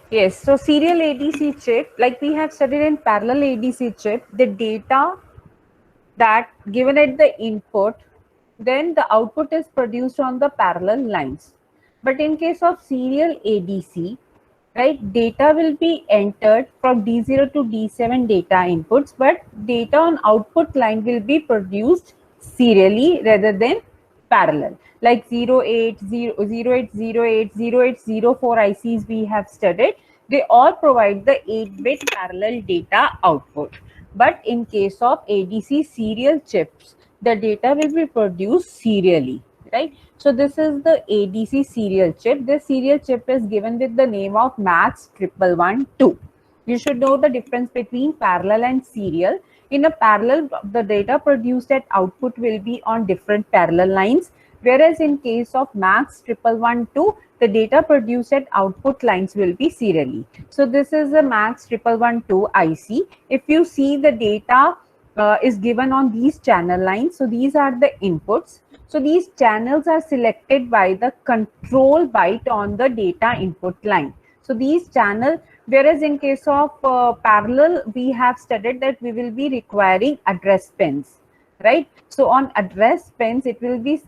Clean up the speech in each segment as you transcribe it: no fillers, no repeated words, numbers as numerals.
Yes, so serial ADC chip, like we have studied in parallel ADC chip, the data that given at the input, then the output is produced on the parallel lines. But in case of serial ADC, right, data will be entered from D0 to D7 data inputs, but data on output line will be produced serially rather than parallel. Like 0808 ICs we have studied, they all provide the 8-bit parallel data output. But in case of ADC serial chips, the data will be produced serially, right? So this is the ADC serial chip. This serial chip is given with the name of MAX 1112. You should know the difference between parallel and serial. In a parallel, the data produced at output will be on different parallel lines, whereas in case of MAX 1112, the data produced at output lines will be serially. So this is a MAX 1112 IC. If you see the data is given on these channel lines, so these are the inputs. So these channels are selected by the control byte on the data input line. So these channel, whereas in case of parallel, we have studied that we will be requiring address pins, right? So on address pins, it will be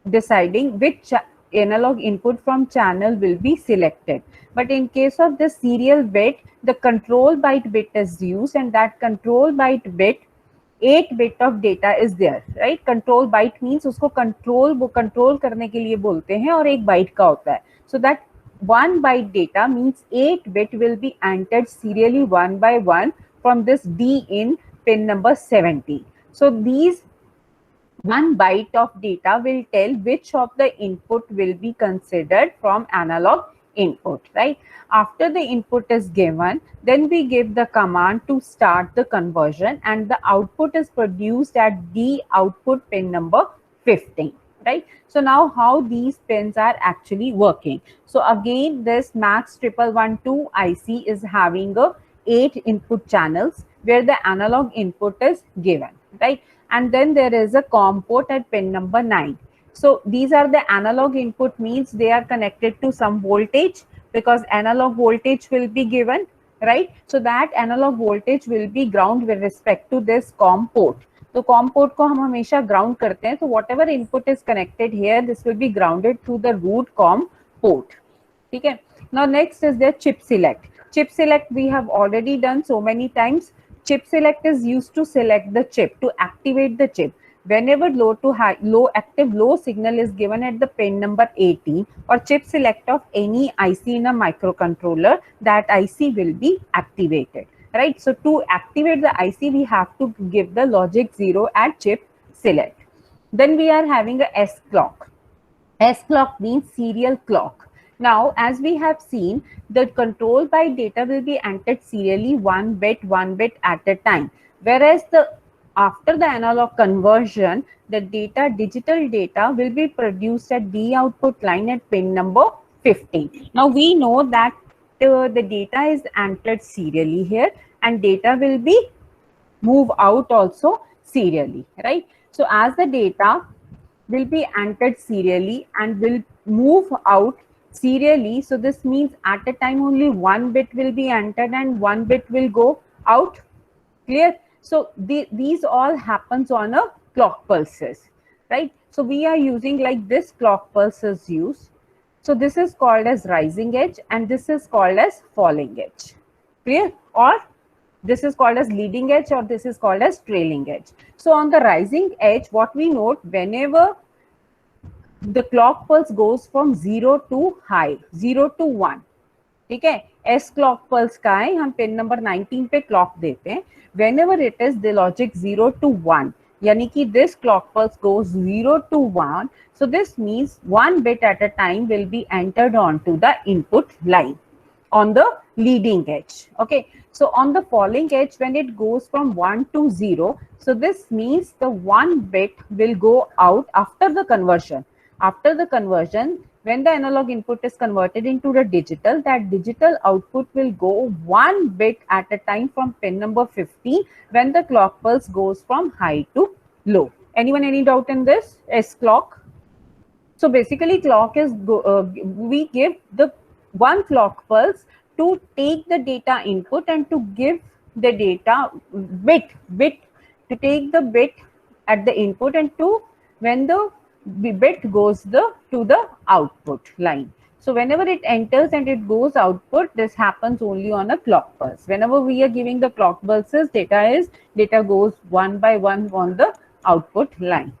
deciding which analog input from channel will be selected. But in case of the serial bit, the control byte bit is used, and that control byte bit 8 bit of data is there, right? Control byte means उसको control वो control करने के लिए बोलते हैं और एक byte का होता है. So that 1 byte data means 8 bit will be entered serially one by one from this D in pin number 70. So these 1 byte of data will tell which of the input will be considered from analog input, right? After the input is given, then we give the command to start the conversion, and the output is produced at the output pin number 15, right? So now how these pins are actually working. So again, this MAX 1112 IC is having a 8 input channels where the analog input is given, right? And then there is a COM port at pin number 9. So these are the analog input, means they are connected to some voltage, because analog voltage will be given, right? So that analog voltage will be ground with respect to this COM port. तो COM port को हम हमेशा ground करते हैं, तो whatever input is connected here, this will be grounded through the route COM port. ठीक है. Now next is the chip select. Chip select we have already done so many times. Chip select is used to select the chip, to activate the chip. Whenever low to high, low active low signal is given at the pin number 18 or chip select of any IC in a microcontroller, that IC will be activated, right? So to activate the IC, we have to give the logic 0 at chip select. Then we are having a S clock. S clock means serial clock. Now, as we have seen, the control byte data will be entered serially one bit at a time. Whereas after the analog conversion, the digital data will be produced at the output line at pin number 15. Now we know that the data is entered serially here, and data will be move out also serially, right? So as the data will be entered serially and will move out serially, so this means at a time only one bit will be entered and one bit will go out. Clear? So these all happens on a clock pulses, right? So we are using like this clock pulses used. So this is called as rising edge and this is called as falling edge. Clear? Or this is called as leading edge or this is called as trailing edge. So on the rising edge, what we note, whenever the clock pulse goes from 0 to high, 0 to 1, ठीक है. S clock pulse का है, हम pin number 19 पे clock देते हैं. whenever it is the logic 0 to 1, यानी कि this clock pulse goes 0 to 1, so this means one bit at a time will be entered onto the input line on the leading edge. Okay, so on the falling edge, when it goes from 1 to 0, so this means the one bit will go out after the conversion. After the conversion, when the analog input is converted into the digital, that digital output will go one bit at a time from pin number 15 when the clock pulse goes from high to low. Anyone any doubt in this? S clock. So basically clock is, we give the one clock pulse to take the data input and to give the data bit to take the bit at the input and to when the bit goes to the output line. So whenever it enters and it goes output, this happens only on a clock pulse. Whenever we are giving the clock pulses, data goes one by one on the output line.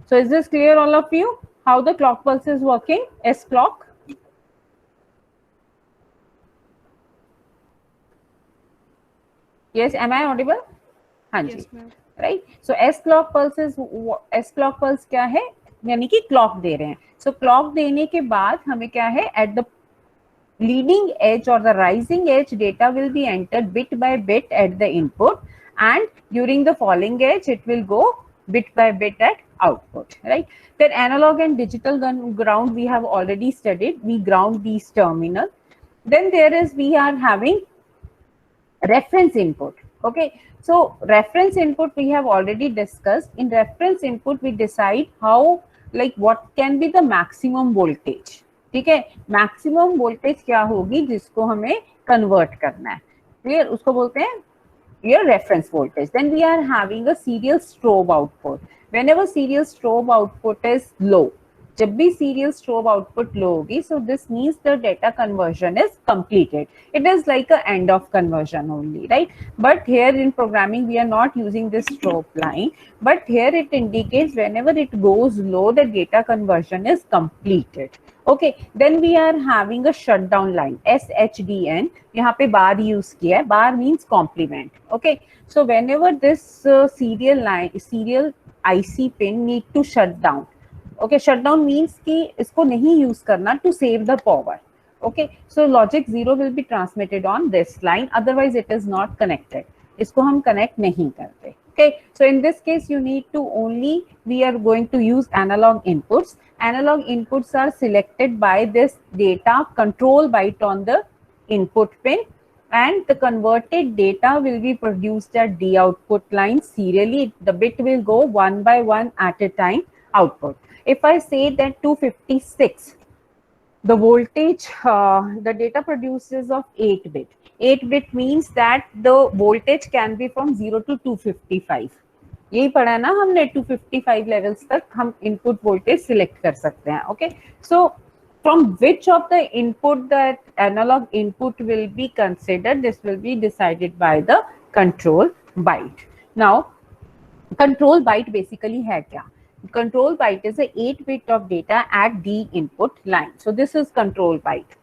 So is this clear, all of you, how the clock pulse is working? S clock. Yes, am I audible? हाँ जी, right. So S clock pulse क्या है, यानी कि clock दे रहे हैं. So clock देने के बाद हमें क्या है, at the leading edge or the rising edge, data will be entered bit by bit at the input, and during the falling edge it will go bit by bit at output, right? Then analog and digital ground we have already studied. We ground these terminal. Then we are having reference input. Okay, so reference input we have already discussed. In reference input we decide how, like what can be the maximum voltage. ठीक है, maximum voltage क्या होगी जिसको हमें convert करना है, clear, उसको बोलते हैं your reference voltage. Then we are having a serial strobe output. Whenever serial strobe output is low, जब भी serial strobe output low होगी, so this means the data conversion is completed. It is like a end of conversion only, right? But here in programming we are not using this strobe line, but here it indicates whenever it goes low, the data conversion is completed. Okay, then we are having a shutdown line, SHDN. यहाँ पे bar use किया है. Bar means complement. Okay, so whenever this serial IC pin need to shut down. Okay, shutdown means कि इसको नहीं use करना to save the power. Okay, so logic 0 will be transmitted on this line. Otherwise, it is not connected. इसको हम connect नहीं करते. Okay, so in this case, you need to we are going to use analog inputs. Analog inputs are selected by this data control byte on the input pin, and the converted data will be produced at the output line serially. The bit will go one by one at a time output. If I say that 256, the voltage, the data produces of 8 bit. 8 bit means that the voltage can be from 0 to 255. यही पढ़ा ना हमने, 255 levels तक हम input voltage select कर सकते हैं. Okay, so from which of the input that analog input will be considered, this will be decided by the control byte. Now, control byte basically है क्या? Control byte is a 8 bit of data at the input line. So this is control byte.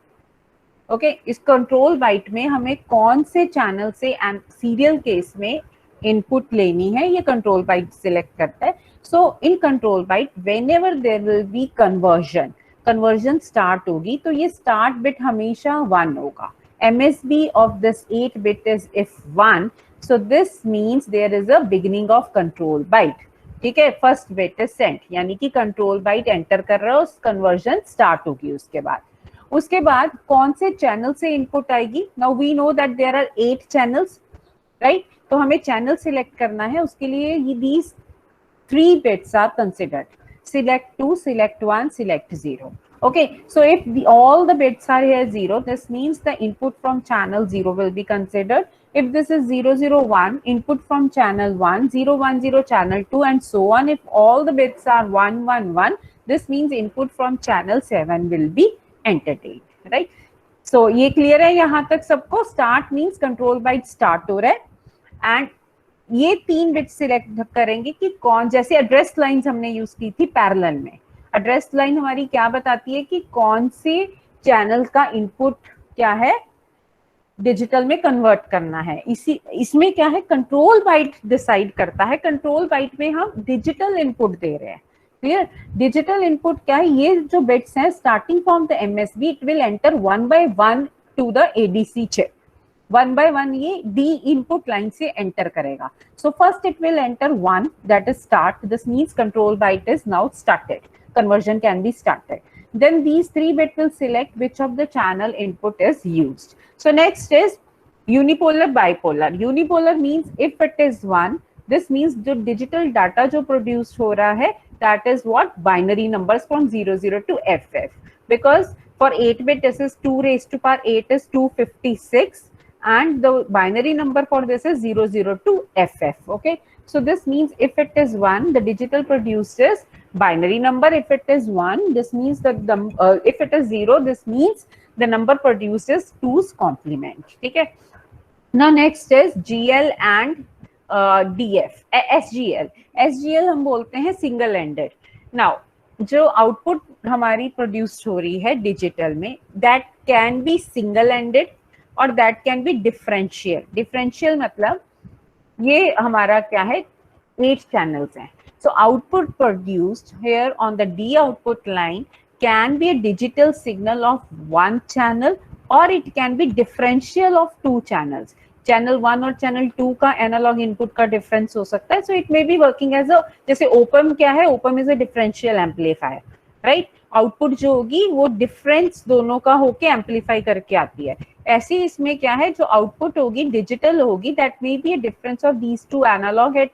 Okay, इस control byte में हमें कौन से channel से serial case में input लेनी है, ये control byte select करता है. So in control byte, whenever there will be conversion start होगी, तो ये start bit हमेशा 1 होगा. MSB of this 8 bit is if 1, so this means there is a beginning of control byte. ठीक है, first bit is sent, यानी कि control bite enter कर रहा है, उस कन्वर्जन स्टार्ट होगी. उसके बाद कौन से चैनल से इनपुट आएगी? Now we know that there are 8 channels, right? तो हमें चैनल सिलेक्ट करना है. उसके लिए ये these 3 bits are considered, select 2, select 1, select 0. Okay, so if all the bits are here 0, this means the input from channel 0 will be considered. If this is 001, input from channel 1, 010 channel 2, and so on. If all the bits are 111, this means input from channel 7 will be entertained, right? So ये clear है यहाँ तक सबको? Start means control byte start हो रहा है, and ये 3 bits select करेंगे कि कौन, जैसे address lines हमने यूज की थी पैरेलल में. एड्रेस लाइन हमारी क्या बताती है कि कौन से चैनल का इनपुट क्या है, डिजिटल में कन्वर्ट करना है. इसमें क्या है, कंट्रोल बाइट डिसाइड करता है. कंट्रोल बाइट में हम डिजिटल इनपुट दे रहे हैं. क्लियर? डिजिटल इनपुट क्या है, ये जो बिट्स हैं starting from the MSB, it will enter 1 by 1 to the ADC chip. 1 by 1 ये डी इनपुट लाइन से एंटर करेगा. So first it will enter 1, that is start. This means control byte is now started. Conversion can be started. Then these 3 bit will select which of the channel input is used. So next is unipolar bipolar. Unipolar means if it is 1, this means जो digital data जो produce हो रहा है that is what binary numbers from 00 to FF, because for 8 bit this is 2 raised to power 8 is 256 and the binary number for this is 00 to FF. Okay, so this means if it is 1 the digital produces binary number, if it is 1 this means that the if it is 0 this means the number produces 2's complement. ठीक है, now next is GL and DF, SGL. SGL हम बोलते हैं single ended. Now जो output हमारी produce हो रही है डिजिटल में that can be single ended और that can be differential. Differential मतलब ये हमारा क्या है 8 channels हैं. So output produced here on the D output line can be a digital signal of one channel or it can be differential of 2 channels. Channel 1 और channel 2 का analogue input का difference हो सकता है. So it may be working as a, जैसे op amp क्या है, op amp is a differential amplifier, right. Output जो होगी वो डिफरेंस दोनों का होके एम्पलीफाई करके आती है. ऐसे इसमें क्या है, जो आउटपुट होगी डिजिटल होगी that may be a difference of these two analog at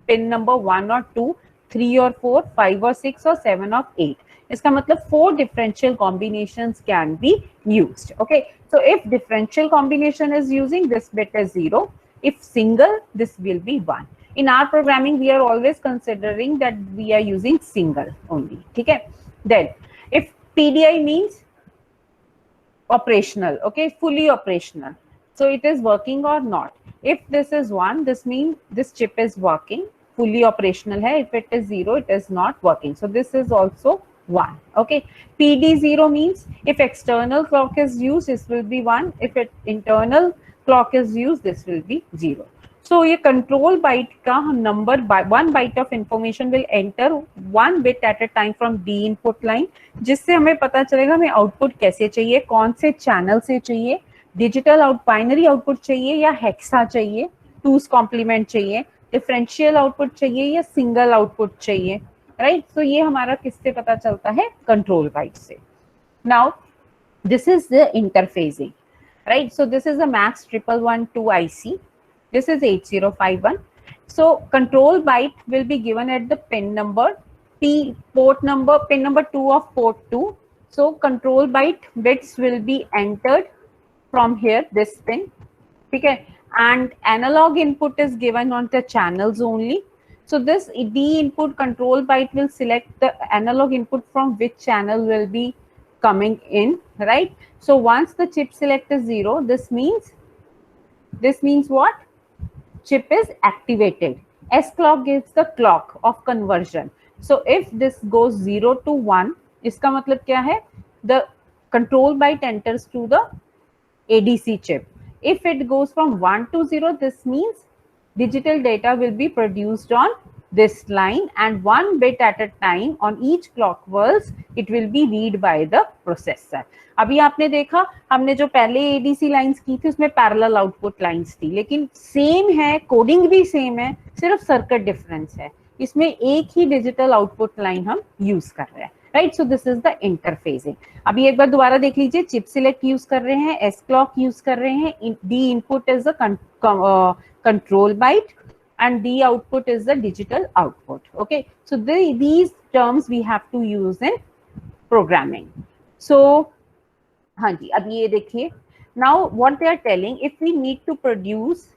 pin number 1 और 2, 3 और 4, 5 और 6 और 7 और 8. इसका मतलब 4 differential combinations can be used. Okay, so if differential combination is using, this bit is 0. If single, this will be 1. In our programming we are always considering that we are using single only. ठीक है. Then if PDI means operational, okay, fully operational, so it is working or not. If this is 1 this means this chip is working, fully operational hai. If it is 0 it is not working, so this is also 1. Okay, PD0 means if external clock is used this will be 1, if internal clock is used this will be 0. So ये control byte का number by 1 byte of information will enter 1 bit at a time from D input line, जिससे हमें पता चलेगा हमें output कैसे चाहिए, कौन से चैनल से चाहिए, डिजिटल आउट बाइनरी आउटपुट चाहिए या हेक्सा चाहिए, 2's complement चाहिए, डिफरेंशियल आउटपुट चाहिए या सिंगल आउटपुट चाहिए, राइट. सो ये हमारा किससे पता चलता है, कंट्रोल बाइट से. Now this is the interfacing, right. So this is a max 1112 IC. This is 8051. So control byte will be given at the pin number port number, pin number 2 of port 2. So control byte bits will be entered from here, this pin. Okay, and analog input is given on the channels only. So this D input control byte will select the analog input from which channel will be coming in, right. So once the chip select is 0, this means what? Chip is activated. S clock gives the clock of conversion. So if this goes 0 to 1, इसका मतलब क्या है, the control byte enters to the ADC chip. If it goes from 1 to 0, this means digital data will be produced on this line and 1 bit at a time on each clock pulse it will be read by the processor. अभी आपने देखा हमने जो पहले ADC lines की थी उसमें parallel output lines थी, लेकिन सेम है, कोडिंग भी सेम है, सिर्फ सर्किट डिफरेंस है. इसमें एक ही डिजिटल आउटपुट लाइन हम यूज कर रहे हैं, right. So this is the interfacing. अभी एक बार दोबारा देख लीजिए, चिप सिलेक्ट यूज कर रहे हैं, एस क्लॉक यूज कर रहे हैं, D input is the control byte and D output is the digital output. Okay, so these terms we have to use in programming. So हाँ जी, अब ये देखिए, now what they are telling, if we need to produce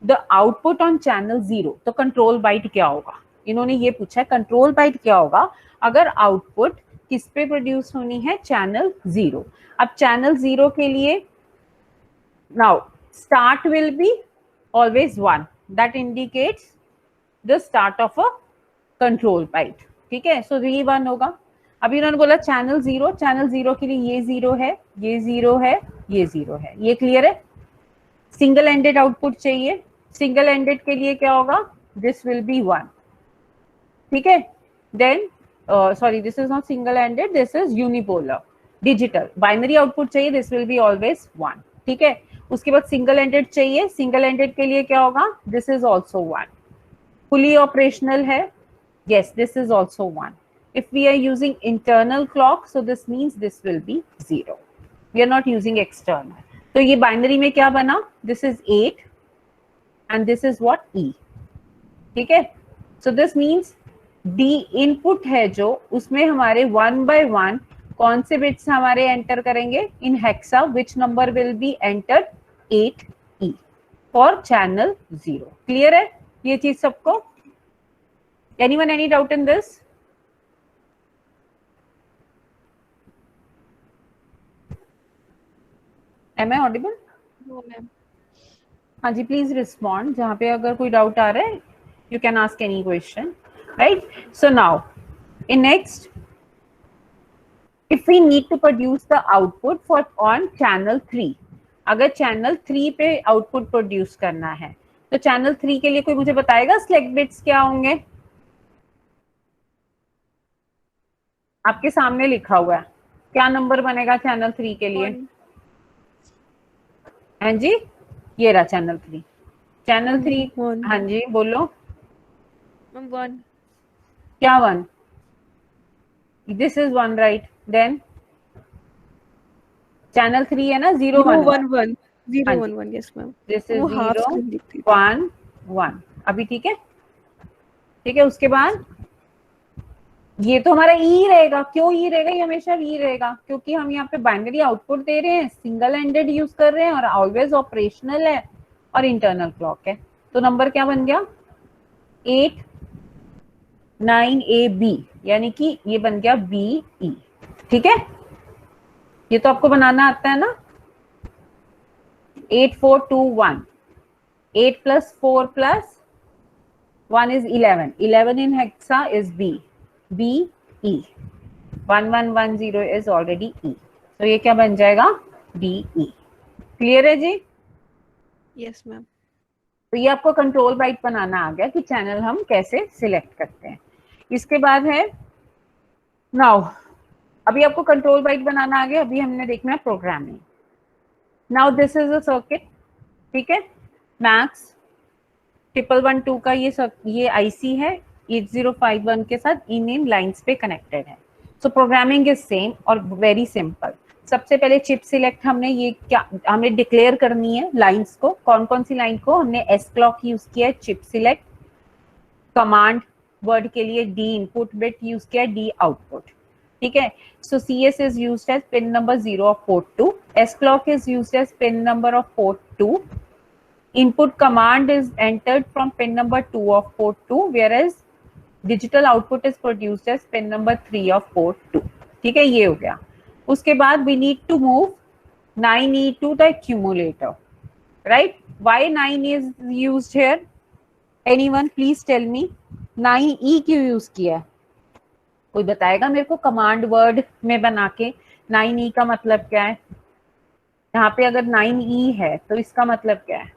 the output on channel 0, तो control byte क्या होगा. इन्होंने ये पूछा है कंट्रोल बाइट क्या होगा अगर आउटपुट किस पे प्रोड्यूस होनी है, चैनल 0. अब चैनल 0 के लिए now start will be always 1. That indicates the start of a control byte. ठीक है, so ये 1 होगा. अभी उन्होंने बोला चैनल 0, चैनल 0 के लिए ये 0 है, ये 0 है, ये 0 है. ये क्लियर है. सिंगल एंडेड आउटपुट चाहिए, सिंगल एंडेड के लिए क्या होगा, दिस विल बी 1. ठीक है. Then sorry, this is not single ended, this is unipolar digital. Binary output चाहिए, दिस विल बी ऑलवेज 1. ठीक है. उसके बाद सिंगल एंडेड चाहिए, सिंगल एंडेड के लिए क्या होगा, this is also 1. Fully operational है, yes, this is also 1. If we are using internal clock, so this means this will be 0. We are not using external. तो ये बाइनरी में क्या बना, this is 8 and this is what, E. ठीक है। सो this means D input है जो, उसमें हमारे 1 by 1 कौन से बिट्स हमारे एंटर करेंगे in hexa, which number will be entered 8E for channel 0। Clear है ये चीज सबको? Anyone any doubt in this? Am I audible? No ma'am. हाँ जी, प्लीज रिस्पॉन्ड जहाँ पे अगर कोई डाउट आ रहा है, you can ask any question, right? So now in next, if we need to produce the output for on channel 3, अगर channel 3 पे आउटपुट प्रोड्यूस करना है तो चैनल 3 के लिए कोई मुझे बताएगा सिलेक्ट बिट्स क्या होंगे? आपके सामने लिखा हुआ है, क्या नंबर बनेगा चैनल 3 के लिए? हाँ जी, ये रहा चैनल 3। चैनल 3, हाँ जी बोलो। 1। क्या 1? This is 1, right? Then channel 3 है ना, 0 1 1 0 1 1। Yes ma'am. दिस इज वो हाफ 0 स्क्रीन दिखती थी। 1 1। अभी ठीक है, ठीक है। उसके बाद ये तो हमारा ई रहेगा। क्यों ई रहेगा? ये हमेशा ई रहेगा क्योंकि हम यहाँ पे बाइनरी आउटपुट दे रहे हैं, सिंगल एंडेड यूज कर रहे हैं और ऑलवेज ऑपरेशनल है और इंटरनल क्लॉक है। तो नंबर क्या बन गया? 8 9AB, यानी कि ये बन गया BE। ठीक है, ये तो आपको बनाना आता है ना। 8 4 2 1, 8 plus 4 plus 1 is 11, 11 in hexa is B, BE, 1 1 1 0 is already E, तो ये क्या बन जाएगा? BE। क्लियर है जी? Yes ma'am. तो ये आपको कंट्रोल बाइट बनाना आ गया कि चैनल हम कैसे सिलेक्ट करते हैं। इसके बाद है नाउ, अभी आपको कंट्रोल बाइट बनाना आ गया, अभी हमने देखना है programming. Now this is a circuit, ठीक है, मैक्स 1112 का ये आईसी है, 8051 के साथ इन लाइंस पे कनेक्टेड है। सो प्रोग्रामिंग इज सेम और वेरी सिंपल। सबसे पहले चिप सिलेक्ट हमने डिक्लेयर करनी है लाइंस को। कौन कौन सी लाइन को? हमने एस क्लॉक यूज किया है, चिप सिलेक्ट। कमांड वर्ड के लिए डी इनपुट बिट यूज किया है, डी आउटपुट। ठीक है, so CS is used as pin number 0 of port 2, S clock is used as pin number of port 2, input command is entered from pin number 2 of port 2, whereas digital output is produced as pin number 3 of port 2। ठीक है, ये हो गया। उसके बाद we need to move 9E to the accumulator, right? Why 9 is used here? Anyone please tell me, 9E क्यों use किया है? कोई बताएगा मेरे को कमांड वर्ड में बना के 9E का मतलब क्या है? यहाँ पे अगर 9E है तो इसका मतलब क्या है?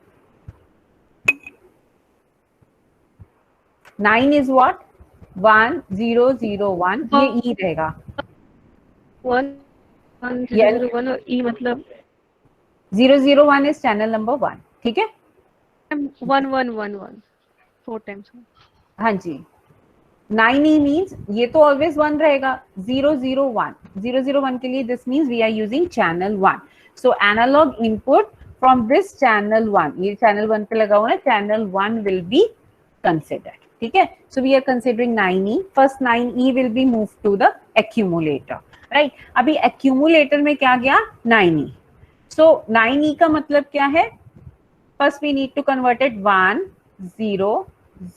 9 is what? 1 0 0 1, ये E रहेगा। 1 1 0 1 और E मतलब 0 0 1 is channel number 1। ठीक है, 1 1 1 1 4 टाइम्स। हाँ जी। 9E मीन्स ये तो ऑलवेज 1 रहेगा। 0 0 1, 0 0 1 के लिए this means we are using channel 1। So analog input from this channel 1, ये चैनल 1 पे लगा हुआ है, चैनल 1 विल बी कंसिडर्ड। ठीक है, so we are considering 9E। First 9E will be move to the accumulator, right? अभी accumulator में क्या गया? 9E। सो 9E का मतलब क्या है? First we need to convert it 1 0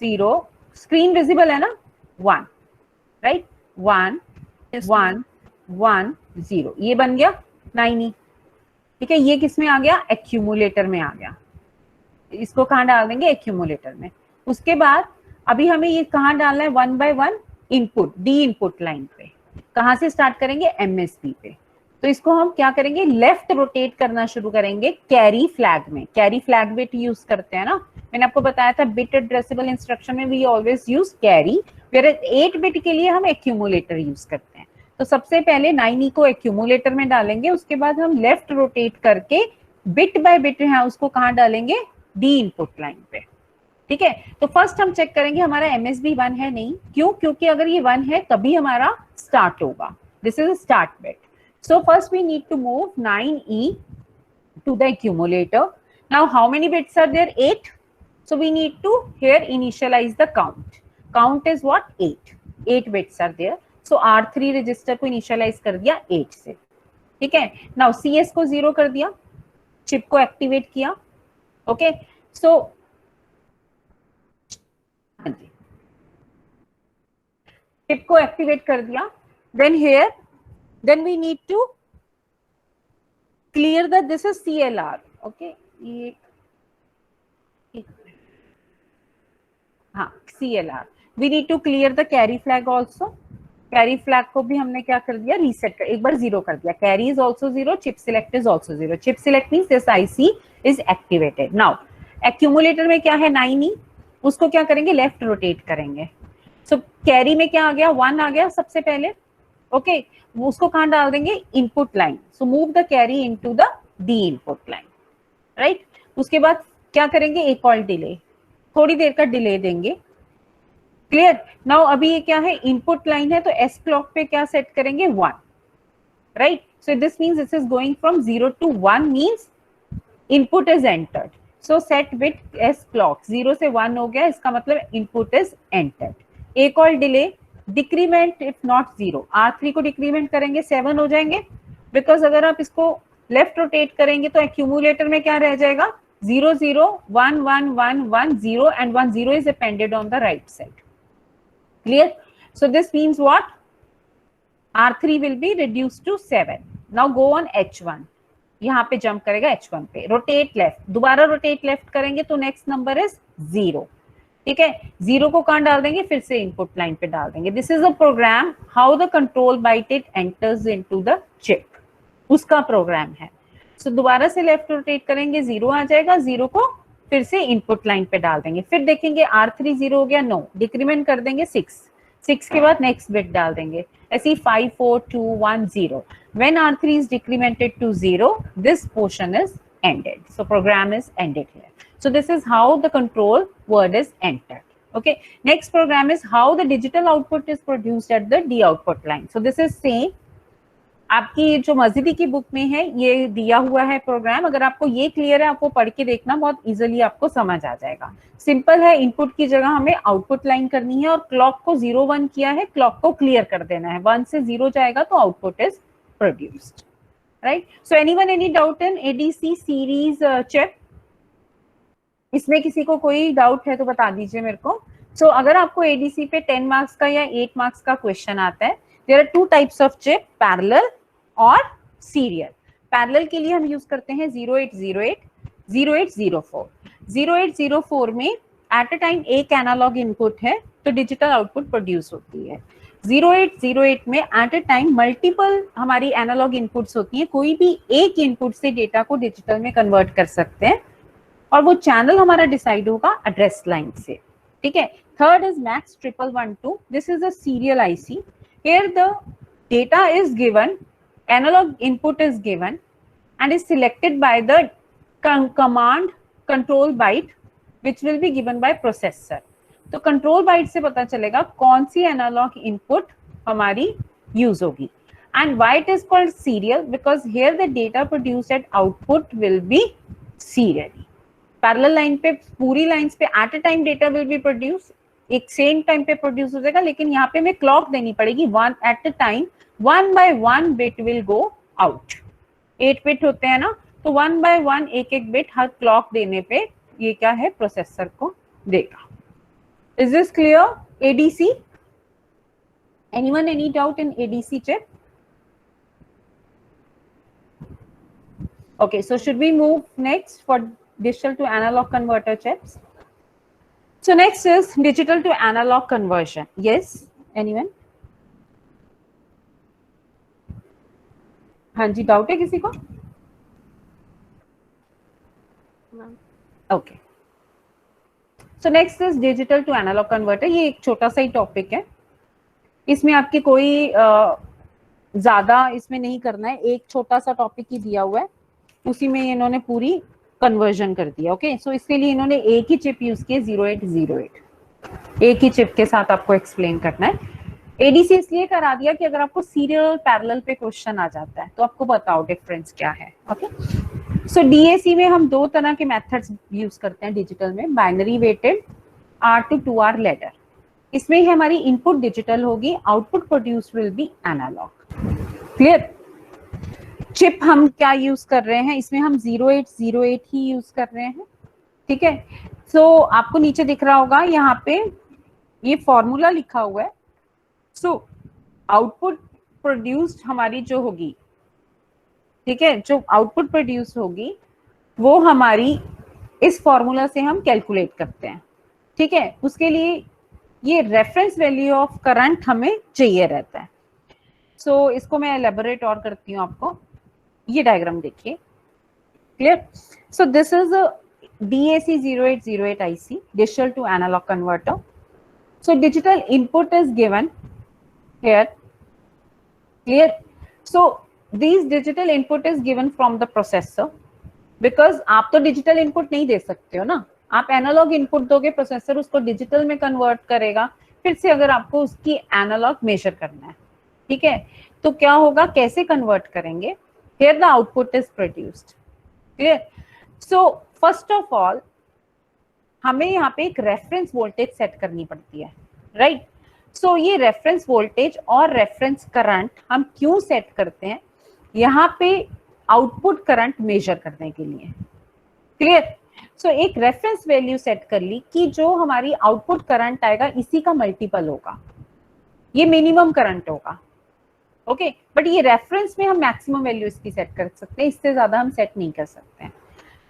0, screen visible है ना? 1, राइट? 1 1 1 0, ये बन गया 9E। ठीक है, ये किस में आ गया? एक्यूमुलेटर में आ गया। इसको कहाँ डाल देंगे? एक्यूमुलेटर में। उसके बाद अभी हमें ये कहाँ डालना है? 1 by 1 input, D input line पे। कहाँ से स्टार्ट करेंगे? MSB पे। तो इसको हम क्या करेंगे? लेफ्ट रोटेट करना शुरू करेंगे कैरी फ्लैग में। कैरी फ्लैग बिट यूज करते हैं ना, मैंने आपको बताया था बिट एड्रेसेबल इंस्ट्रक्शन में वी ऑलवेज यूज कैरी, फिर 8 बिट के लिए हम एक्यूमुलेटर यूज करते हैं। तो सबसे पहले 9E को एक्यूमुलेटर में डालेंगे, उसके बाद हम लेफ्ट रोटेट करके बिट बाय बिट है उसको कहाँ डालेंगे? डी इनपुट लाइन पे। ठीक है, तो फर्स्ट हम चेक करेंगे हमारा MSB 1 है नहीं। क्यों? क्योंकि अगर ये 1 है तभी हमारा स्टार्ट होगा। This is start bit. So first we need to move 9E to the accumulator. Now how many bits are there? 8. So we need to here initialize the count. Count is what? 8. 8 bits are there. So R3 register को initialise कर दिया 8 से, ठीक है. Now CS को 0 कर दिया, chip को एक्टिवेट किया. ओके, सो चिप को एक्टिवेट कर दिया. Then we need to clear this is CLR. Okay, हाँ CLR. We need to clear the carry flag also. Carry flag को भी हमने क्या कर दिया? रीसेट कर, एक बार 0 कर दिया. Carry is also 0, chip select is also 0. Chip select means this IC is activated. Now accumulator में क्या है? 9E. उसको क्या करेंगे? लेफ्ट रोटेट करेंगे. सो कैरी में क्या आ गया? 1 आ गया सबसे पहले. ओके, उसको कहाँ डाल देंगे? Input line. So move the carry into the D input line, right. उसके बाद क्या करेंगे? एक और डिले, थोड़ी देर का डिले देंगे. क्लियर. नाउ अभी ये क्या है? इनपुट लाइन है, तो एस क्लॉक पे क्या सेट करेंगे? 1, right. So this means this is going from 0 to 1 means input is entered. So set bit S clock 0 से 1 हो गया, इसका मतलब इनपुट इज एंटर्ड. एक और delay, decrement if not 0. R3 को डिक्रीमेंट करेंगे 7 हो जाएंगे, बिकॉज अगर आप इसको लेफ्ट रोटेट करेंगे तो एक्यूमुलेटर में क्या रह जाएगा? 0 0 1 1 1 1 0 and 1 0 is appended on the right side. Clear? So this means what? R3 will be reduced to 7. Now go on H1. यहाँ पे जंप करेगा H1 पे. रोटेट लेफ्ट, दोबारा रोटेट लेफ्ट करेंगे तो नेक्स्ट नंबर इज 0. ठीक है, 0 को कहाँ डाल देंगे? फिर से इनपुट लाइन पे डाल देंगे. This is a program how the control byte it enters into the chip. उसका प्रोग्राम है. सो दोबारा से लेफ्ट रोटेट करेंगे, 0 आ जाएगा. 0 को फिर से इनपुट लाइन पे डाल देंगे. फिर देखेंगे R3 0 हो गया, नो, डिक्रीमेंट कर देंगे 6. 6 के बाद नेक्स्ट बिट डाल देंगे. ऐसे 5 4 2 1 0. When R3 is decremented to 0, this portion is ended. So program is ended here. So this is how the control word is entered. Okay. Next program is how the digital output is produced at the D output line. So this is same. आपकी जो मस्जिदी की book में है ये दिया हुआ है programme. अगर आपको ये क्लियर है, आपको पढ़ के देखना, बहुत इजीली आपको समझ आ जाएगा. सिंपल है. इनपुट की जगह हमें आउटपुट लाइन करनी है और क्लॉक को 0 1 किया है, क्लॉक को क्लियर कर देना है. 1 से 0 जाएगा तो output is produced, right. So anyone any doubt in ADC series chip? इसमें किसी को कोई डाउट है तो बता दीजिए मेरे को. सो अगर आपको एडीसी पे 10 मार्क्स का या 8 मार्क्स का क्वेश्चन आता है, there are 2 types of chip, parallel और सीरियल. पैरेलल के लिए हम यूज करते हैं 0808, 0804. 0804 में एट अ टाइम एक एनालॉग इनपुट है तो डिजिटल आउटपुट प्रोड्यूस होती है. 0808 में एट अ टाइम मल्टीपल हमारी एनालॉग इनपुट्स होती हैं. कोई भी एक इनपुट से डेटा को डिजिटल में कन्वर्ट कर सकते हैं और वो चैनल हमारा डिसाइड होगा एड्रेस लाइन से. ठीक है. Third is max 1112. This is a serial IC. Here the data is given, analog input is given and is selected by the command control byte which will be given by processor. तो control byte से पता चलेगा कौन सी analog input हमारी use होगी. And why it is called serial? Because here the data produced at output will be serially. Parallel line पे पूरी lines पे at a time data will be produced, एक सेम टाइम पे produce हो जाएगा. लेकिन यहाँ पे हमें क्लॉक देनी पड़ेगी. 1 at a time, 1 by 1 bit will go out. 8 bit होते हैं ना, तो 1 by 1 एक एक बिट हर क्लॉक देने पे ये क्या है? प्रोसेसर को देगा. Is this clear? ADC, anyone any doubt in ADC chip? Okay, so should we move next for digital to analog converter chips? So next is digital to analog conversion. Yes, anyone? हाँ जी, doubt है किसी को? Okay. So next is digital to analog converter. ये एक छोटा सा ही topic है. इसमें आपकी कोई ज्यादा इसमें नहीं करना है. एक छोटा सा टॉपिक ही दिया हुआ है, उसी में इन्होंने पूरी कन्वर्जन कर दिया. ओके. सो इसके लिए इन्होंने एक ही चिप यूज की, 0808. एक ही चिप के साथ आपको एक्सप्लेन करना है. एडीसी इसलिए करा दिया कि अगर आपको सीरियल पैरेलल पे क्वेश्चन आ जाता है तो आपको बताओ डिफरेंस क्या है। ओके, सो डीएसी में हम दो तरह के मेथड्स यूज करते हैं डिजिटल में, binary weighted R to 2R ladder. इसमें ही हमारी इनपुट डिजिटल होगी, output produce will be analog. Clear? Chip हम क्या यूज कर रहे हैं, इसमें हम 0808 ही यूज कर रहे हैं। ठीक है, सो आपको नीचे दिख रहा होगा यहाँ पे ये फॉर्मूला लिखा हुआ है। सो आउटपुट प्रोड्यूस्ड हमारी जो होगी, ठीक है, जो आउटपुट प्रोड्यूस होगी वो हमारी इस फॉर्मूला से हम कैलकुलेट करते हैं। ठीक है, उसके लिए ये रेफरेंस वैल्यू ऑफ करंट हमें चाहिए रहता है। सो इसको मैं एलेबोरेट और करती हूँ आपको। ये डायग्राम देखिए, clear? So this is DAC 0808 IC, digital to analog converter. So digital input is given here, clear? So these digital input is given from the processor, because आप तो डिजिटल इनपुट नहीं दे सकते हो ना, आप एनालॉग इनपुट दोगे, processor उसको digital में कन्वर्ट करेगा फिर से, अगर आपको उसकी एनालॉग मेजर करना है। ठीक है, तो क्या होगा, कैसे कन्वर्ट करेंगे? Here the output is produced. Clear? So first of all हमें यहाँ पे एक रेफरेंस वोल्टेज सेट करनी पड़ती है, राइट? सो ये रेफरेंस वोल्टेज और रेफरेंस करंट हम क्यों सेट करते हैं? यहाँ पे आउटपुट करंट मेजर करने के लिए। क्लियर? सो एक रेफरेंस वैल्यू सेट कर ली कि जो हमारी आउटपुट करंट आएगा इसी का मल्टीपल होगा, ये मिनिमम करंट होगा। ओके, बट ये रेफरेंस में हम मैक्सिमम वैल्यू इसकी सेट कर सकते हैं, इससे ज्यादा हम सेट नहीं कर सकते हैं।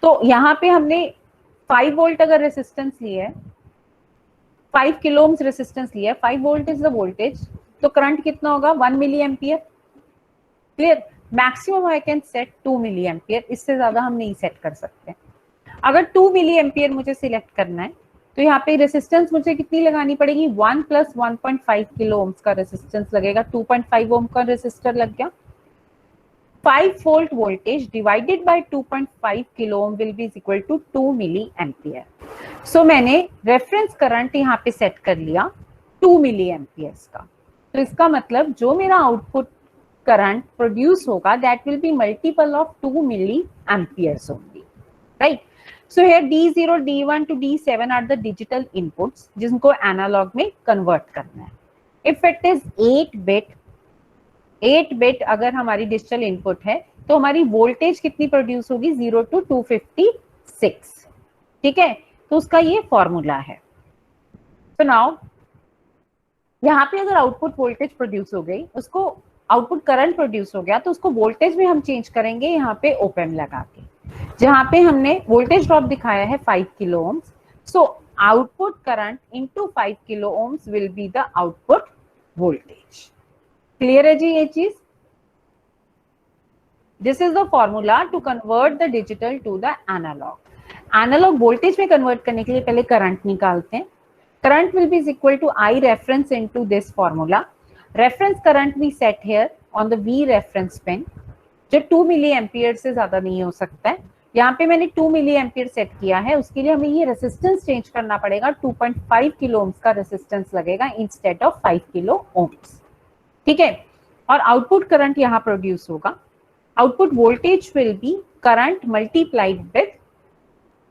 तो यहाँ पे हमने 5 वोल्ट अगर रेसिस्टेंस लिया है, 5 किलो ओम्स रेसिस्टेंस लिया है, 5 वोल्ट इज द वोल्टेज, तो करंट कितना होगा? 1 milli ampere. Clear? Maximum I can set 2 milli ampere, इससे ज्यादा हम नहीं सेट कर सकते। अगर 2 मिली एम्पियर मुझे सिलेक्ट करना है तो यहाँ पे रेसिस्टेंस मुझे कितनी लगानी पड़ेगी? 1 + 1.5 किलो ओम्स का रेसिस्टेंस लगेगा, 2.5 ओम का रेसिस्टर लग गया। 5 volt voltage divided by 2.5 kilo ohm will be equal to 2 milli ampere. So मैंने रेफरेंस करंट यहाँ पे सेट कर लिया 2 मिली एम्पियर्स का, तो इसका मतलब जो मेरा आउटपुट करंट प्रोड्यूस होगा that will be multiple of 2 milli amperes only, right? So here D0, D1 to D7 are the digital inputs जिनको एनालॉग में कन्वर्ट करना है। If it is 8 बिट अगर हमारी डिजिटल इनपुट है तो हमारी वोल्टेज कितनी प्रोड्यूस होगी? 0 to 256। ठीक है, तो उसका ये फॉर्मूला है। तो नाउ यहाँ पे अगर आउटपुट वोल्टेज प्रोड्यूस हो गई, उसको आउटपुट करंट प्रोड्यूस हो गया, तो उसको वोल्टेज में हम चेंज करेंगे यहाँ पे ओप एम्प लगा के, जहां पे हमने वोल्टेज ड्रॉप दिखाया है 5 kilo ohms. So output current into 5 kilo ohms will be the output voltage. Clear है जी ये चीज? This is the formula to convert the digital to the analog. Analog voltage में कन्वर्ट करने के लिए पहले करंट निकालते हैं। Current will be equal to I reference into this formula. Reference current we set here on the V reference pin, जो 2 milli ampere से ज्यादा नहीं हो सकता है। यहाँ पे मैंने 2 मिली एम्पियर सेट किया है, उसके लिए हमें ये रेसिस्टेंस चेंज करना पड़ेगा, 2.5 किलो ओम्स का रेसिस्टेंस लगेगा इंस्टेड ऑफ 5 किलो ओम्स। ठीक है, और आउटपुट करंट यहाँ प्रोड्यूस होगा। Output voltage will be current multiplied with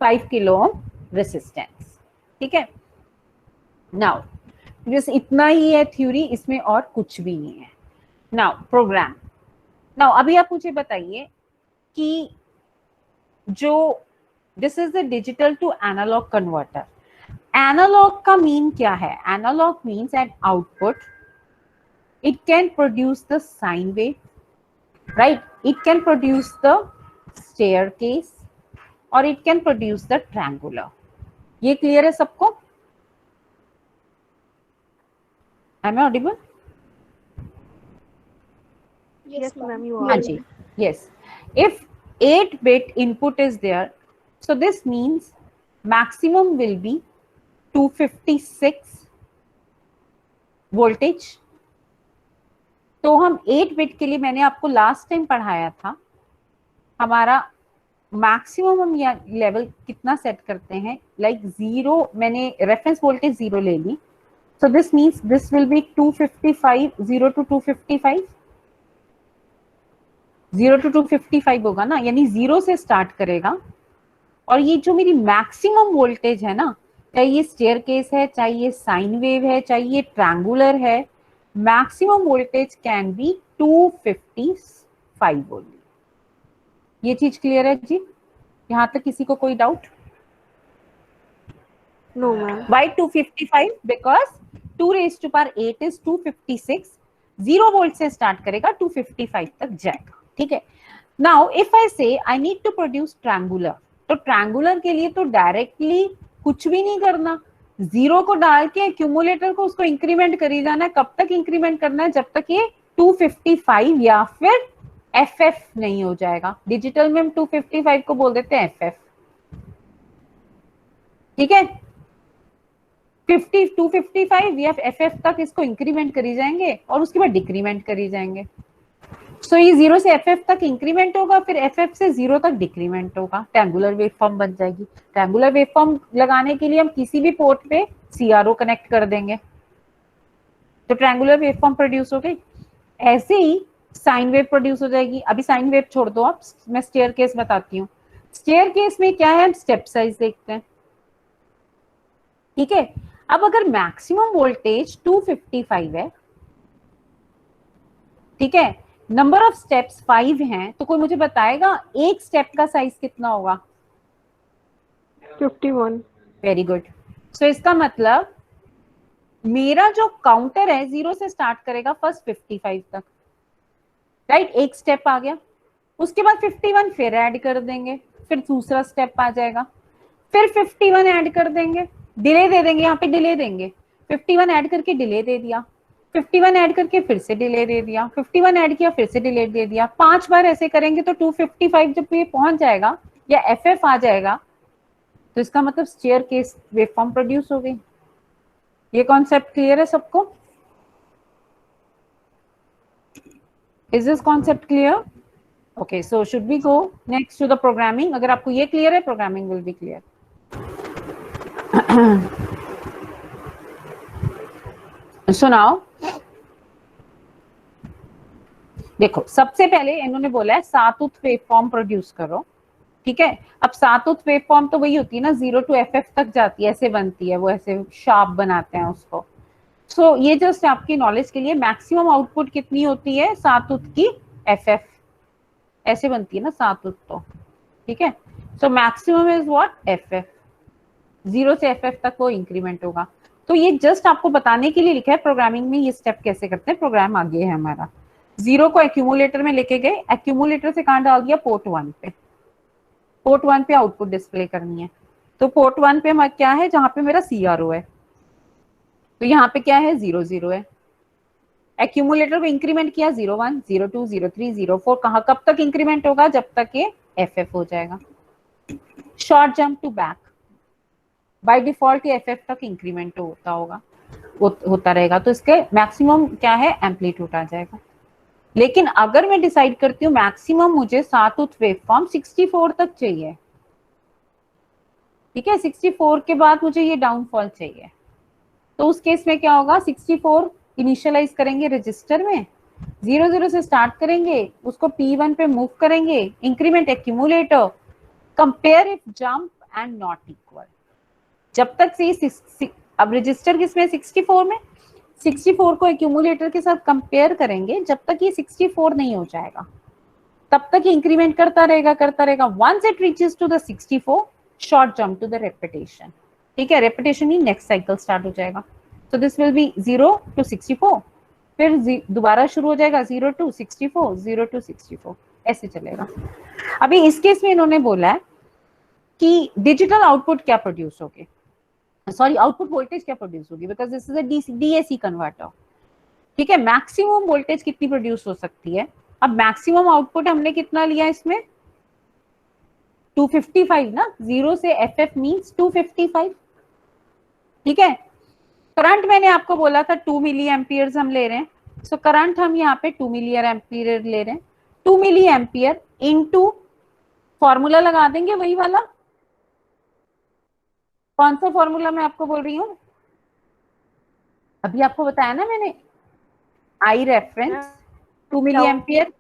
5 kilo ohm resistance. ठीक है, नाउ बस इतना ही है थ्योरी, इसमें और कुछ भी नहीं है। Now programme. नाउ अभी आप मुझे बताइए कि जो this is the digital to analog converter, analog का मीन क्या है? Analog means at output it can produce the sine wave, right? It can produce the staircase और it can produce the triangular. ये क्लियर है सबको? Am I audible? Yes, ma'am, you are. हाँ जी, yes. If 8-bit input is there, so this means maximum will be 256 voltage. तो हम 8 bit के लिए मैंने आपको लास्ट टाइम पढ़ाया था, हमारा मैक्सिमम हम या लेवल कितना सेट करते हैं, लाइक 0, मैंने रेफरेंस वोल्टेज 0 ले ली, So this means this will be 255, 0 to 255, 0 to 255 होगा ना, यानी 0 से स्टार्ट करेगा। और ये जो मेरी मैक्सिमम वोल्टेज है ना, चाहे ये स्टेयरकेस है, चाहे ये साइन वेव है, चाहे ये ट्रायंगुलर है, maximum voltage can be 255 only. ये चीज क्लियर है जी? यहां तक किसी को कोई doubt? No, ma'am. Why 255? Because 2 raised to power 8 is 256. 0 volt से स्टार्ट करेगा, 255 तक जाएगा। ठीक है। Now if I say I need to produce triangular, तो ट्रायंगुलर के लिए तो डायरेक्टली कुछ भी नहीं करना, 0 को डाल के एक्यूमुलेटर को उसको इंक्रीमेंट करी जाना है। कब तक इंक्रीमेंट करना है? जब तक ये 255 या फिर FF नहीं हो जाएगा। डिजिटल में हम 255 को बोल देते हैं FF। ठीक है, 255 या FF तक इसको इंक्रीमेंट करी जाएंगे और उसके बाद डिक्रीमेंट करी जाएंगे। सो ये 0 से FF तक इंक्रीमेंट होगा, फिर FF से 0 तक डिक्रीमेंट होगा, ट्रायंगुलर वेवफॉर्म बन जाएगी। ट्रायंगुलर वेवफॉर्म लगाने के लिए हम किसी भी पोर्ट पे CRO कनेक्ट कर देंगे, तो ट्रायंगुलर वेवफॉर्म प्रोड्यूस हो गई। ऐसे ही साइन वेव प्रोड्यूस हो जाएगी। अभी साइन वेव छोड़ दो आप, मैं स्टेयरकेस बताती हूँ। स्टेयरकेस में क्या है, हम स्टेप साइज देखते हैं। ठीक है, अब अगर मैक्सिमम वोल्टेज 255 है, ठीक है, नंबर ऑफ स्टेप्स 5 हैं, तो कोई मुझे बताएगा एक स्टेप का साइज कितना होगा? 51. Very good. सो इसका मतलब मेरा जो काउंटर है 0 से स्टार्ट करेगा फर्स्ट 55 तक, राइट? एक स्टेप आ गया, उसके बाद 51 फिर ऐड कर देंगे, फिर दूसरा स्टेप आ जाएगा, फिर 51 ऐड कर देंगे, डिले दे देंगे, यहाँ पे डिले देंगे, 51 ऐड करके डिले दे दिया, 51 ऐड करके फिर से डिले दे दिया, 51 ऐड किया फिर से डिले दे दिया। 5 बार ऐसे करेंगे तो 255 जब ये पहुंच जाएगा या FF आ जाएगा, तो इसका मतलब स्टेयरकेस वेवफॉर्म प्रोड्यूस हो गई। ये कॉन्सेप्ट क्लियर है सबको? Is this concept clear? Okay, so should we go next to the programming? अगर आपको ये क्लियर है, programming will be clear. So now देखो, सबसे पहले इन्होंने बोला है सातुत वेवफॉर्म प्रोड्यूस करो। ठीक है, अब सातुत वेवफॉर्म तो वही होती है ना, 0 to FF तक जाती है, ऐसे बनती है, वो ऐसे शार्प बनाते हैं उसको। सो ये जस्ट आपकी नॉलेज के लिए, मैक्सिमम आउटपुट कितनी होती है सातुत की? FF ऐसे बनती है ना सातुत तो। ठीक है, so maximum is what? FF। 0 से FF तक वो इंक्रीमेंट होगा। तो ये जस्ट आपको बताने के लिए लिखा है प्रोग्रामिंग में ये स्टेप कैसे करते हैं। प्रोग्राम आगे है हमारा। 0 को एक्यूमुलेटर में लेके गए, एक्यूमुलेटर से कहां डाल दिया? पोर्ट 1 पे। पोर्ट 1 पे आउटपुट डिस्प्ले करनी है, तो पोर्ट 1 पे क्या है? जहां पे मेरा CRO है, तो यहाँ पे क्या है? 0 0 है। एक्यूमुलेटर को इंक्रीमेंट किया, 01 02 03 04, कहां कब तक इंक्रीमेंट होगा? जब तक ये FF हो जाएगा। Short jump to back, by default ये FF तक इंक्रीमेंट होता होगा, होता रहेगा, तो इसके मैक्सिमम क्या है? एम्पलीट्यूड आ जाएगा। लेकिन अगर मैं डिसाइड करती हूँ मैक्सिमम मुझे सातुत वेवफॉर्म 64 तक चाहिए, ठीक है, 64 के बाद मुझे ये डाउनफॉल चाहिए, तो उस केस में क्या होगा? 64 इनिशियलाइज करेंगे रजिस्टर में, 0 0 से स्टार्ट करेंगे, उसको P1 पे मूव करेंगे, increment accumulator, compare if jump and not equal. जब तक से अब रजिस्टर किसमें? 64 में। 64 को एक्यूमुलेटर के साथ कंपेयर करेंगे, जब तक ये 64 नहीं हो जाएगा तब तक इंक्रीमेंट करता रहेगा। Once it reaches to the 64, short jump to the repetition. ठीक है, रेपिटेशन ही नेक्स्ट साइकिल स्टार्ट हो जाएगा। तो दिस विल बी 0 to 64, फिर दोबारा शुरू हो जाएगा 0 to 64, 0 to 64, ऐसे चलेगा। अभी इस केस में इन्होंने बोला है कि डिजिटल आउटपुट क्या प्रोड्यूस होगी, सॉरी आउटपुट वोल्टेज क्या प्रोड्यूस होगी, because this is a DAC converter. ठीक है, मैक्सिमम वोल्टेज कितनी प्रोड्यूस हो सकती है? अब मैक्सिमम आउटपुट हमने कितना लिया इसमें? 255 ना, 0 से FF मींस 255। ठीक है, करंट मैंने आपको बोला था 2 मिली एम्पियर्स हम ले रहे हैं, सो करंट हम यहाँ पे 2 मिली एम्पियर ले रहे हैं। 2 मिली एम्पियर इनटू फॉर्मूला लगा देंगे वही वाला। कौन सा फॉर्मूला मैं आपको बोल रही हूँ? अभी आपको बताया ना मैंने, आई रेफरेंस 2 मिली एम्पियर।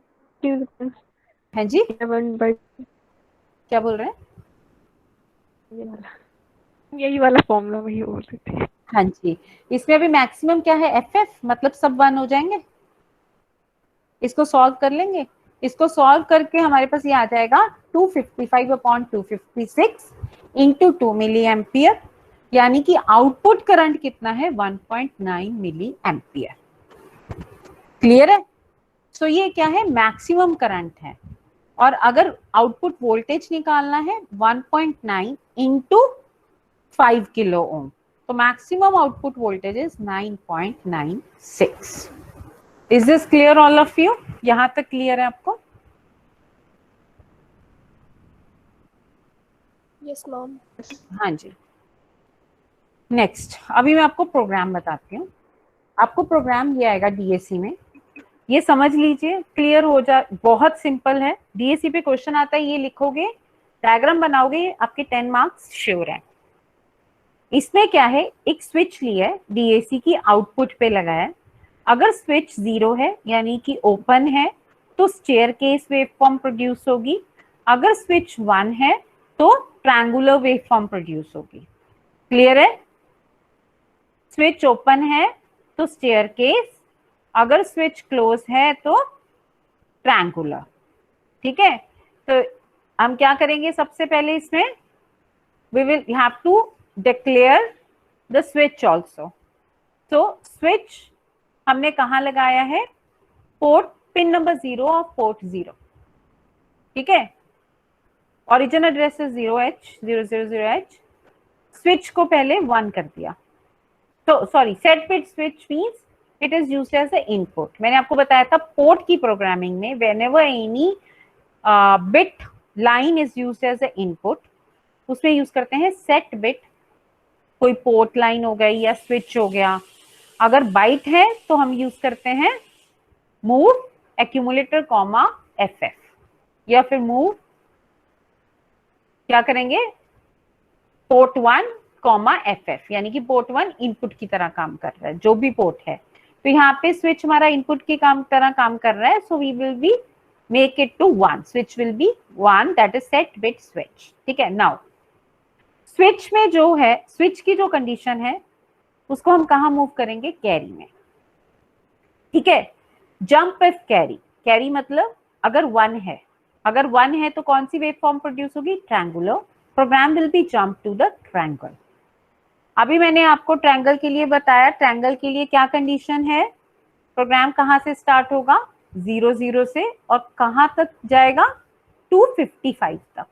है जी, 11 क्या बोल रहे हैं? यही वाला फॉर्मूला वही बोल रही थी। हाँ जी, इसमें अभी मैक्सिमम क्या है, एफ एफ, मतलब सब 1 हो जाएंगे। इसको सॉल्व कर लेंगे। इसको सॉल्व करके हमारे पास ये आ जाएगा 255/256 इंटू 2 मिली एम्पियर, यानी कि आउटपुट करंट कितना है, 1.9 मिली एम्पियर। क्लियर है? सो ये क्या है, मैक्सिमम करंट है। और अगर आउटपुट वोल्टेज निकालना है 1.9 इंटू 5 किलो ओम, तो maximum output voltage is 9.96। Is this clear all of you? यहां तक क्लियर है आपको? Yes ma'am. हाँ जी। नेक्स्ट, अभी मैं आपको प्रोग्राम बताती हूँ। आपको प्रोग्राम ये आएगा डीएसी में, ये समझ लीजिए, क्लियर हो जा, बहुत सिंपल है। डीएसी पे क्वेश्चन आता है, ये लिखोगे, डायग्राम बनाओगे, आपके 10 मार्क्स श्योर है। इसमें क्या है, एक स्विच लिया है, डीएसी की आउटपुट पे लगाया है। अगर स्विच 0 है यानी कि ओपन है तो स्टेयरकेस वेवफॉर्म प्रोड्यूस होगी। अगर स्विच 1 है तो ट्रायंगुलर वेवफॉर्म प्रोड्यूस होगी। क्लियर है? स्विच ओपन है तो स्टेयरकेस, अगर स्विच क्लोज है तो ट्रायंगुलर। ठीक है, तो हम क्या करेंगे, सबसे पहले इसमें we will have to declare the switch also. So switch हमने कहाँ लगाया है, पोर्ट पिन नंबर 0 और पोर्ट 0। ठीक है, ओरिजिन एड्रेस है 0H000H। स्विच को पहले 1 कर दिया, तो sorry, set bit switch means it is used as a input. मैंने आपको बताया था पोर्ट की प्रोग्रामिंग में whenever any bit line is used as a input, उसमें यूज करते हैं सेट बिट। कोई पोर्ट लाइन हो गई या स्विच हो गया, अगर बाइट है तो हम यूज करते हैं मूव एक्यूमुलेटर कॉमा एफ, या फिर मूव, क्या करेंगे, पोर्ट 1 कॉमा एफ, यानी कि पोर्ट 1 इनपुट की तरह काम कर रहा है, जो भी पोर्ट है। तो यहाँ पे स्विच हमारा इनपुट की तरह काम कर रहा है, so we will be make it to 1, switch will be 1, that is set bit switch. ठीक है, नाउ स्विच में जो है, स्विच की जो कंडीशन है उसको हम कहाँ मूव करेंगे, कैरी में। ठीक है, जंप इफ कैरी, कैरी मतलब अगर 1 है, अगर 1 है तो कौन सी वेव फॉर्म प्रोड्यूस होगी, triangular. Program will be jump to the triangle. अभी मैंने आपको ट्रायंगल के लिए बताया, ट्रायंगल के लिए क्या कंडीशन है, प्रोग्राम कहाँ से स्टार्ट होगा, 0 से, और कहाँ तक जाएगा, 255 तक।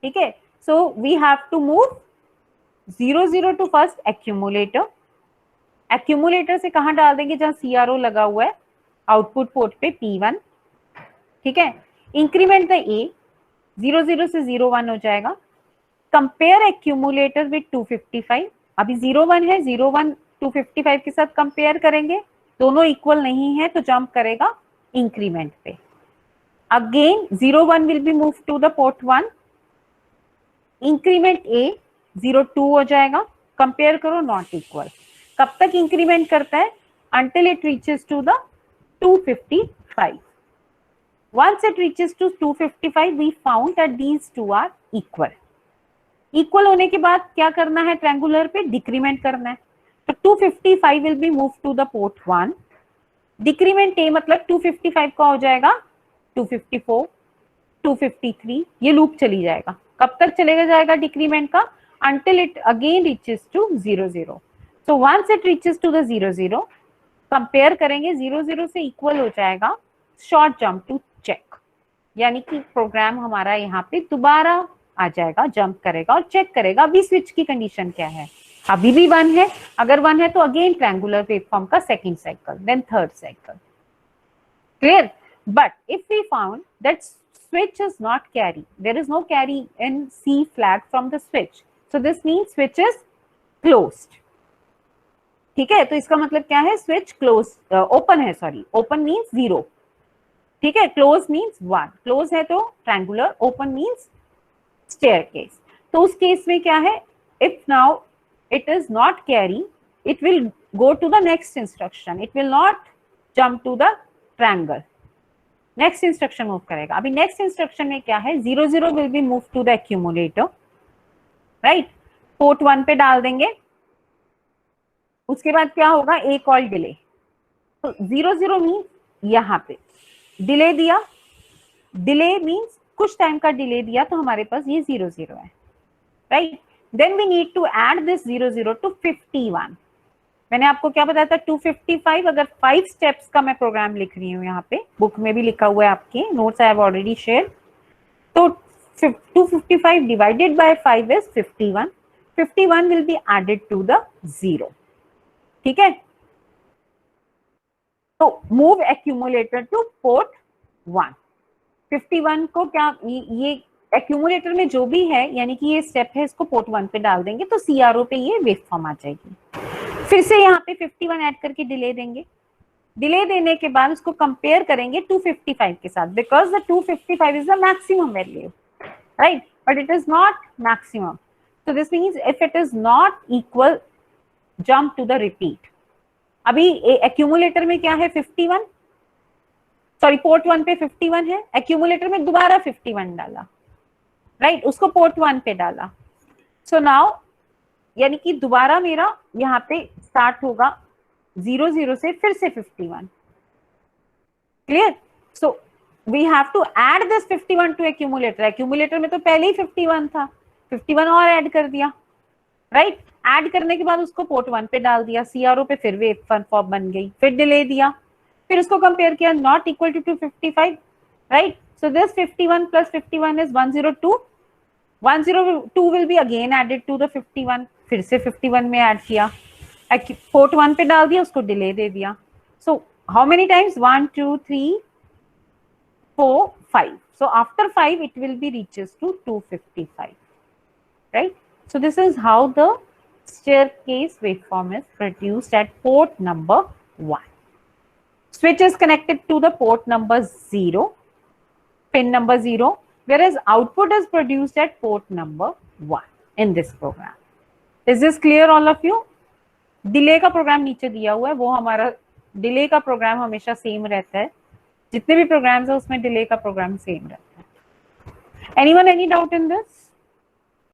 ठीक है, so we have to move 0 to first accumulator। accumulator से कहाँ डाल देंगे, जहां CRO लगा हुआ है, आउटपुट पोर्ट पे P1। ठीक है, इंक्रीमेंट द A, 0 से 01 हो जाएगा। कंपेयर एक्यूमुलेटर विद 255, अभी 01 है, 01 255 के साथ कंपेयर करेंगे, दोनों इक्वल नहीं है तो जंप करेगा इंक्रीमेंट पे। Again 01 will be move to the port 1, increment A 02 हो जाएगा, कंपेयर करो, नॉट इक्वल। कब तक इंक्रीमेंट करता है, until it reaches to the 255। Once it reaches to 255, we found that these two are equal. Equal होने के बाद क्या करना है, ट्रायंगुलर पे डिक्रीमेंट करना है, तो 255 will be move to the port 1। Decrement A मतलब 255 का हो जाएगा 254, 253, ये लूप चली जाएगा। कब तक चलेगा जाएगा डिक्रीमेंट का, until it again reaches to 00। so once it reaches to the 00, compare करेंगे, 00 से इक्वल हो जाएगा, शॉर्ट जंप टू चेक, यानी कि प्रोग्राम हमारा यहाँ पे दोबारा आ जाएगा, जंप करेगा और चेक करेगा अभी स्विच की कंडीशन क्या है, अभी भी 1 है। अगर 1 है तो अगेन ट्रायंगुलर वेवफॉर्म का second cycle, then third cycle. Clear? But if we found that switch is not carry, there is no carry in C flag from the switch, so this means switch is closed। ठीक है, तो इसका मतलब क्या है, switch close, open है, sorry, open means 0। ठीक है, क्लोज मींस 1, क्लोज है तो ट्रायंगुलर, ओपन मींस स्टेयरकेस। तो उस केस में क्या है, if now it is not carry, it will go to the next instruction. It will not jump to the triangle. Next instruction move करेगा. अभी next instruction में क्या है, 0 0 will be move to the accumulator, right. Port 1 पे डाल देंगे. उसके बाद क्या होगा, एक और डिले. तो 0 0 मीन्स यहाँ पे डिले दिया. डिले मीन्स कुछ टाइम का डिले दिया, तो हमारे पास ये 0 0 है, right. Then we need to add this 0 0 to 51. मैंने आपको क्या बताया था, 255. अगर 5 स्टेप्स का मैं प्रोग्राम लिख रही हूँ, यहाँ पे बुक में भी लिखा हुआ है, आपके notes I have already share. तो 255 divided by 5 is 51. 51 will be added to the 0. ठीक है. तो मूव एक्यूमुलेटर टू पोर्ट 1. 51 को क्या, ये एक्यूमुलेटर में जो भी है, यानी कि ये स्टेप है, इसको पोर्ट 1 पे डाल देंगे, तो सीआरओ पे ये वेव फॉर्म आ जाएगी. फिर से यहाँ पे 51 ऐड करके डिले देंगे. डिले देने के बाद उसको कंपेयर करेंगे 255 के साथ, because the 255 is the maximum value, right, but it is not maximum. So this means if it is not equal, jump to the repeat. अभी एक्यूमुलेटर में क्या है, 51, सॉरी पोर्ट 1 पे 51 है, एक्यूमुलेटर में दोबारा 51 डाला, राइट, उसको पोर्ट 1 पे डाला. सो नाउ यानी कि दोबारा मेरा यहाँ पे स्टार्ट होगा 0 0 से, फिर से 51. Clear. So we have to add this 51 to accumulator. Accumulator में तो पहले ही 51 था, 51 और ऐड कर दिया, राइट. ऐड करने के बाद उसको पोर्ट 1 पे डाल दिया, सीआरओ पे फिर वेव फॉर्म बन गई, फिर डिले दिया, फिर उसको कंपेयर किया, not equal to 255, right. So this 51 plus 51 is 102. 102 will be again added to the 51. फिर से 51 में ऐड किया, पोर्ट 1 पे डाल दिया, उसको डिले दे दिया. So how many times, 1 2 3 4 5. So after 5 it will be reaches to 255, right. So this is how the staircase waveform is produced at port number 1. Switch is connected to the port number 0, pin number 0, whereas output is produced at port number 1 in this program. Is this clear all of you? Delay का programme नीचे दिया हुआ है, वो हमारा delay का programme हमेशा same रहता है. जितने भी प्रोग्राम्स है उसमें डिले का प्रोग्राम सेम रहता है. Anyone any doubt in this?